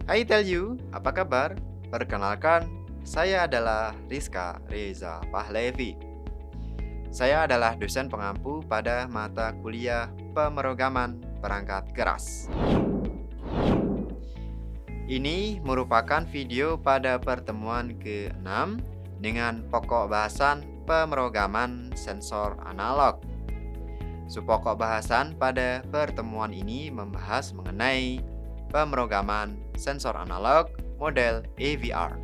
I tell you, apa kabar? Perkenalkan, saya adalah Rizka Reza Pahlevi. Saya adalah dosen pengampu pada mata kuliah pemrograman perangkat keras. Ini merupakan video pada pertemuan ke-6 dengan pokok bahasan pemrograman sensor analog. Pokok bahasan pada pertemuan ini membahas mengenai pemrograman sensor analog model AVR.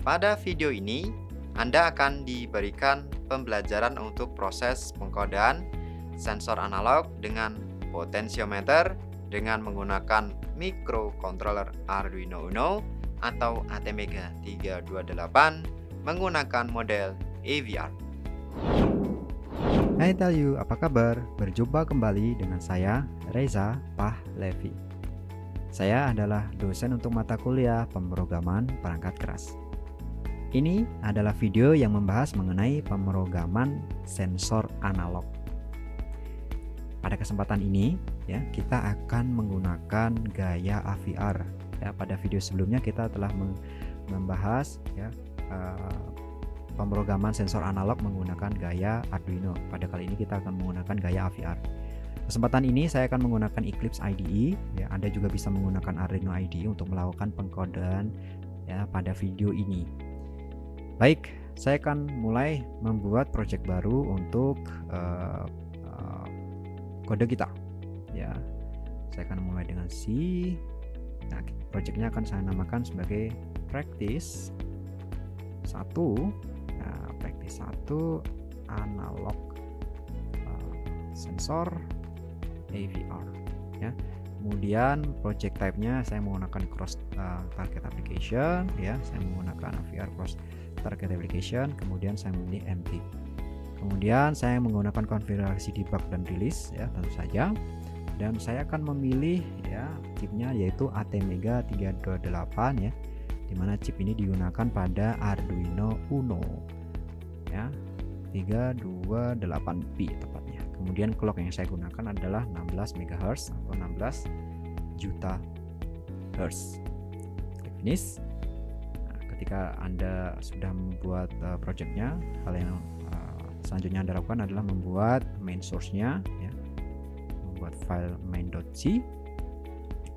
Pada video ini, Anda akan diberikan pembelajaran untuk proses pengkodean sensor analog dengan potensiometer dengan menggunakan microcontroller Arduino Uno atau ATmega 328 menggunakan model AVR. Hai tell you, apa kabar? Berjumpa kembali dengan saya, Reza Pahlevi. Saya adalah dosen untuk mata kuliah pemrograman perangkat keras. Ini adalah video yang membahas mengenai pemrograman sensor analog. Pada kesempatan ini, ya, kita akan menggunakan gaya AVR. Ya, pada video sebelumnya kita telah membahas pemrograman sensor analog menggunakan gaya Arduino. Pada kali ini kita akan menggunakan gaya AVR. Kesempatan ini saya akan menggunakan Eclipse IDE. Ya, Anda juga bisa menggunakan Arduino IDE untuk melakukan pengkodean ya pada video ini. Baik, saya akan mulai membuat project baru untuk kode kita. Ya, saya akan mulai dengan C. Nah, projectnya akan saya namakan sebagai practice 1. Nah, practice 1 analog sensor AVR. Ya. Kemudian project type-nya saya menggunakan cross target application. Ya, saya menggunakan AVR cross target application. Kemudian saya memilih empty. Kemudian saya menggunakan konfigurasi debug dan release, ya, tentu saja. Dan saya akan memilih ya chipnya yaitu ATmega 328 ya, dimana chip ini digunakan pada Arduino Uno ya, 328B tepatnya. Kemudian clock yang saya gunakan adalah 16 MHz atau 16 juta Hz. Klik finish. Nah, ketika Anda sudah membuat projectnya, hal yang selanjutnya Anda lakukan adalah membuat main source-nya ya, membuat file main.c,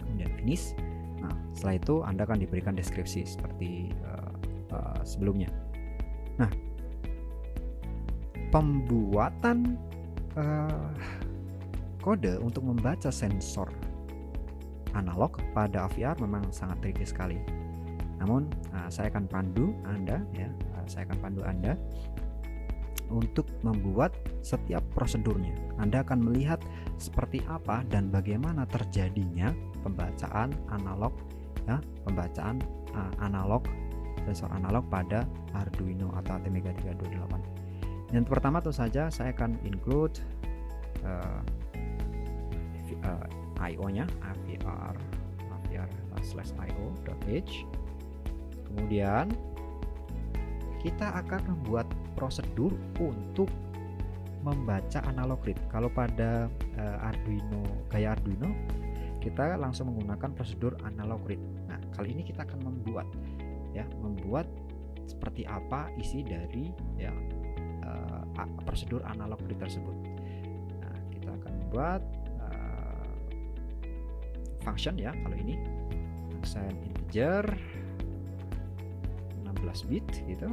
kemudian finish. Nah, setelah itu Anda akan diberikan deskripsi seperti sebelumnya. Nah, pembuatan kode untuk membaca sensor analog pada AVR memang sangat tricky sekali. Namun saya akan pandu Anda ya, untuk membuat setiap prosedurnya. Anda akan melihat seperti apa dan bagaimana terjadinya pembacaan analog ya, analog sensor analog pada Arduino atau ATmega 328. Yang pertama tentu saja saya akan include IO-nya avr/io.h. Kemudian kita akan membuat prosedur untuk membaca analog read. Kalau pada gaya Arduino kita langsung menggunakan prosedur analog read. Nah, kali ini kita akan membuat seperti apa isi dari ya prosedur analog read tersebut. Nah, kita akan membuat function ya, kalau ini function integer 16 bit gitu.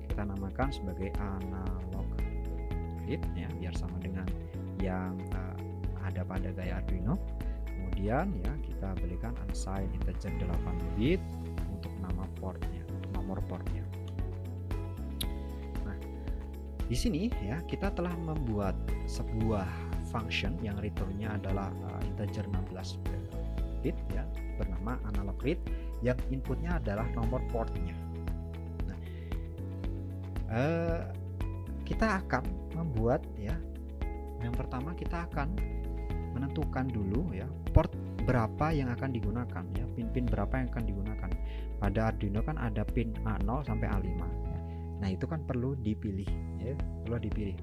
Kita namakan sebagai analog read ya, biar sama dengan yang ada pada gaya Arduino. Kemudian ya kita berikan unsigned integer 8 bit untuk nama portnya, untuk nomor portnya. Nah, di sini ya kita telah membuat sebuah function yang returnnya adalah integer 16 bit ya, bernama analog read, yang inputnya adalah nomor portnya. Kita akan membuat ya, yang pertama kita akan menentukan dulu ya port berapa yang akan digunakan ya, pin-pin berapa yang akan digunakan. Pada Arduino kan ada pin A0 sampai A5 ya. Nah, itu kan perlu dipilih ya,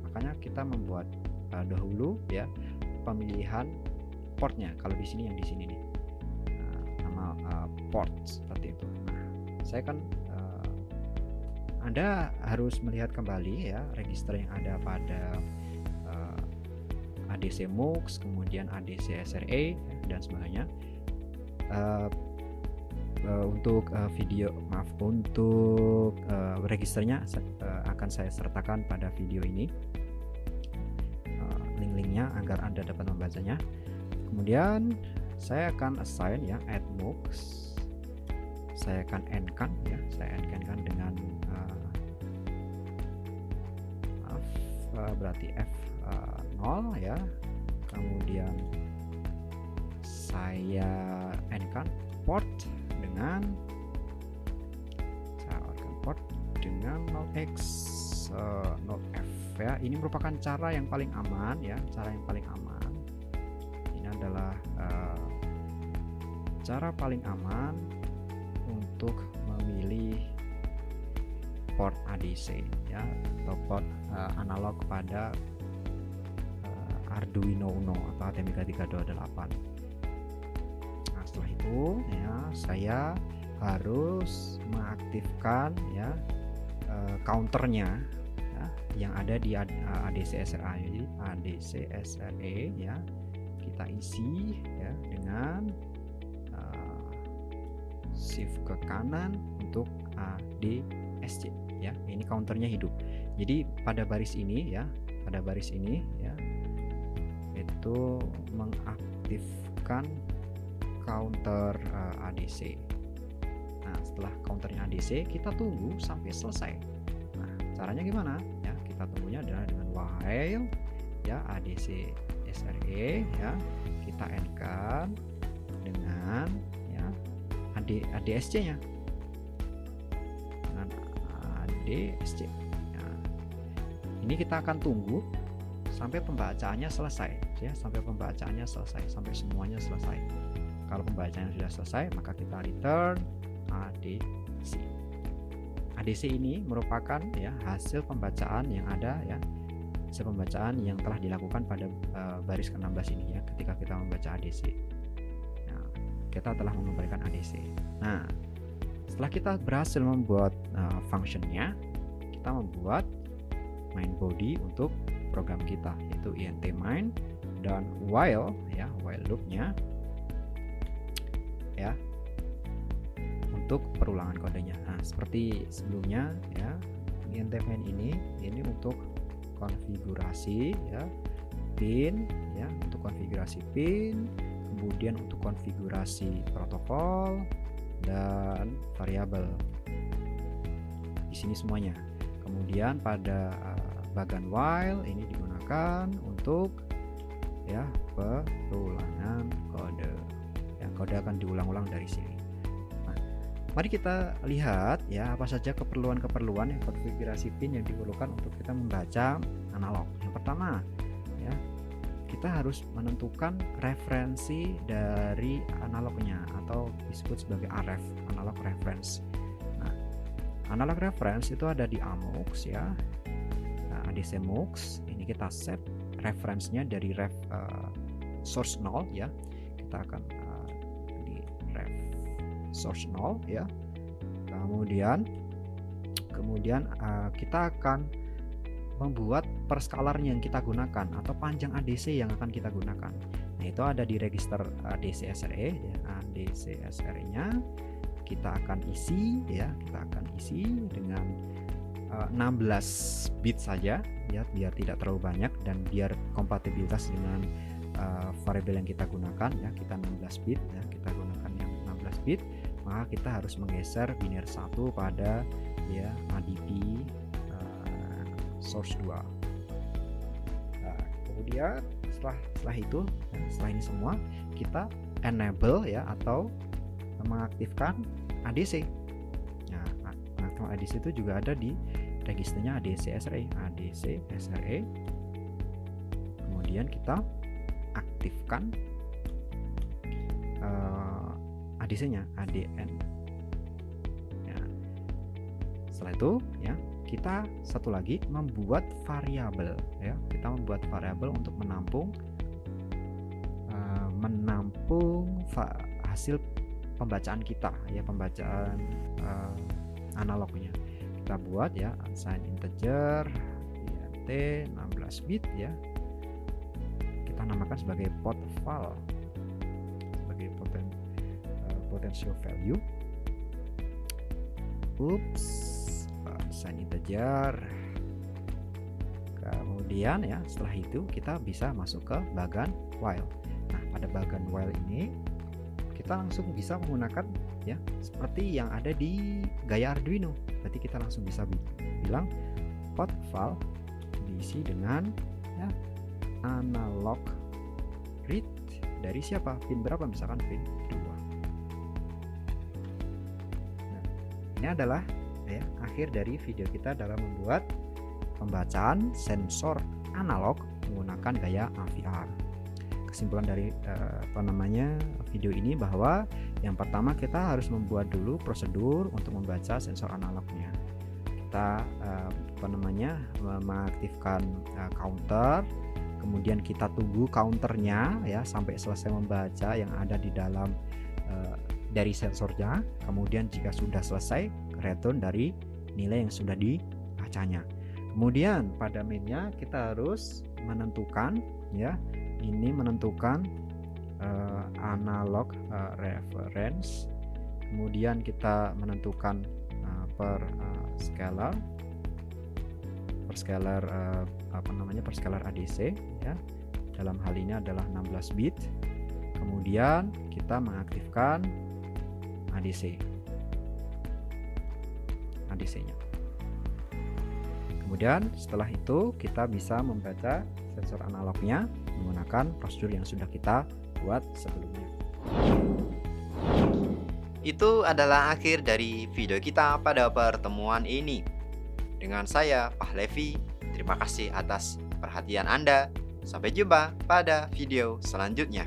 makanya kita membuat dahulu ya pemilihan portnya. Kalau di sini yang di sini nih, nama port seperti itu. Nah, saya kan Anda harus melihat kembali ya register yang ada pada ADC MUX, kemudian ADC SRA dan sebagainya. Untuk registernya akan saya sertakan pada video ini, link-linknya agar Anda dapat membacanya. Kemudian saya akan assign ya add MUX, saya akan endkan ya, saya endkan dengan berarti F0 ya, kemudian saya endkan port dengan 0x 0f ya. Ini merupakan cara yang paling aman ya, cara yang paling aman. Ini adalah cara paling aman untuk memilih port ADC ya, atau port analog pada Arduino Uno atau ATmega 328. Nah, setelah itu ya saya harus mengaktifkan ya counternya ya, yang ada di ADC SRA. Jadi ADC SRA ya kita isi ya dengan shift ke kanan untuk ADSC ya. Ini counternya hidup. Jadi pada baris ini ya, itu mengaktifkan counter ADC. Nah, setelah counternya ADC, kita tunggu sampai selesai. Nah, caranya gimana? Ya, kita tunggunya adalah dengan while ya ADC SRA ya, kita endkan dengan ya ADSC-nya. Dengan ADSC. Nah, ini kita akan tunggu sampai pembacaannya selesai ya, sampai semuanya selesai. Kalau pembacaannya sudah selesai, maka kita return ADC. ADC ini merupakan ya hasil pembacaan yang ada ya, hasil pembacaan yang telah dilakukan pada baris ke-16 ini ya, ketika kita membaca ADC. Nah, kita telah memberikan ADC. Nah, setelah kita berhasil membuat functionnya, kita membuat main body untuk program kita, yaitu int main dan while ya, while loopnya ya untuk perulangan kodenya. Nah, seperti sebelumnya ya, int main ini untuk konfigurasi ya pin ya, untuk konfigurasi pin, kemudian untuk konfigurasi protokol dan variabel di sini semuanya. Kemudian pada bagian while ini digunakan untuk ya perulangan kode. Ya, kode akan diulang-ulang dari sini. Nah, mari kita lihat ya apa saja keperluan-keperluan yang konfigurasi pin yang diperlukan untuk kita membaca analog. Yang pertama ya, kita harus menentukan referensi dari analognya atau disebut sebagai RF, analog reference. Nah, analog reference itu ada di AMUX ya. ADC MUX ini kita set reference-nya dari ref source 0 ya. Kita akan di ref source 0 ya. Kemudian kita akan membuat perscalar yang kita gunakan atau panjang ADC yang akan kita gunakan. Nah, itu ada di register ADC SRA ya. ADC SRA-nya kita akan isi ya, dengan 16 bit saja ya, biar tidak terlalu banyak dan biar kompatibilitas dengan variabel yang kita gunakan ya. Kita 16 bit ya, kita gunakan yang 16 bit, maka kita harus menggeser biner 1 pada ya ADP source 2. Nah, kemudian setelah itu ya, setelah ini semua kita enable ya atau mengaktifkan ADC. Nah, pengaktifan ADC itu juga ada di registernya ADC SRA. Kemudian kita aktifkan ADC-nya, ADN. Ya. Setelah itu ya, kita satu lagi membuat variabel ya. Kita membuat variabel untuk menampung menampung hasil pembacaan kita ya, pembacaan analognya. Kita buat ya unsigned integer int 16 bit ya, kita namakan sebagai pot file, sebagai potential value. Unsigned integer. Kemudian ya setelah itu kita bisa masuk ke bagan while. Nah, pada bagan while ini kita langsung bisa menggunakan ya seperti yang ada di gaya Arduino. Berarti kita langsung bisa bilang pot file diisi dengan ya analog read dari siapa? Pin berapa? Misalkan pin 2. Nah, ini adalah ya akhir dari video kita dalam membuat pembacaan sensor analog menggunakan gaya AVR. Kesimpulan dari video ini bahwa yang pertama kita harus membuat dulu prosedur untuk membaca sensor analognya. Kita mengaktifkan counter, kemudian kita tunggu counternya ya sampai selesai membaca yang ada di dalam dari sensornya. Kemudian jika sudah selesai, return dari nilai yang sudah dibacanya. Kemudian pada mainnya kita harus menentukan ya, ini menentukan analog reference. Kemudian kita menentukan per scalar ADC ya. Dalam hal ini adalah 16 bit. Kemudian kita mengaktifkan ADC-nya. Kemudian setelah itu kita bisa membaca sensor analognya menggunakan prosedur yang sudah kita buat sebelumnya. Itu adalah akhir dari video kita pada pertemuan ini. Dengan saya, Pahlevi, terima kasih atas perhatian Anda. Sampai jumpa pada video selanjutnya.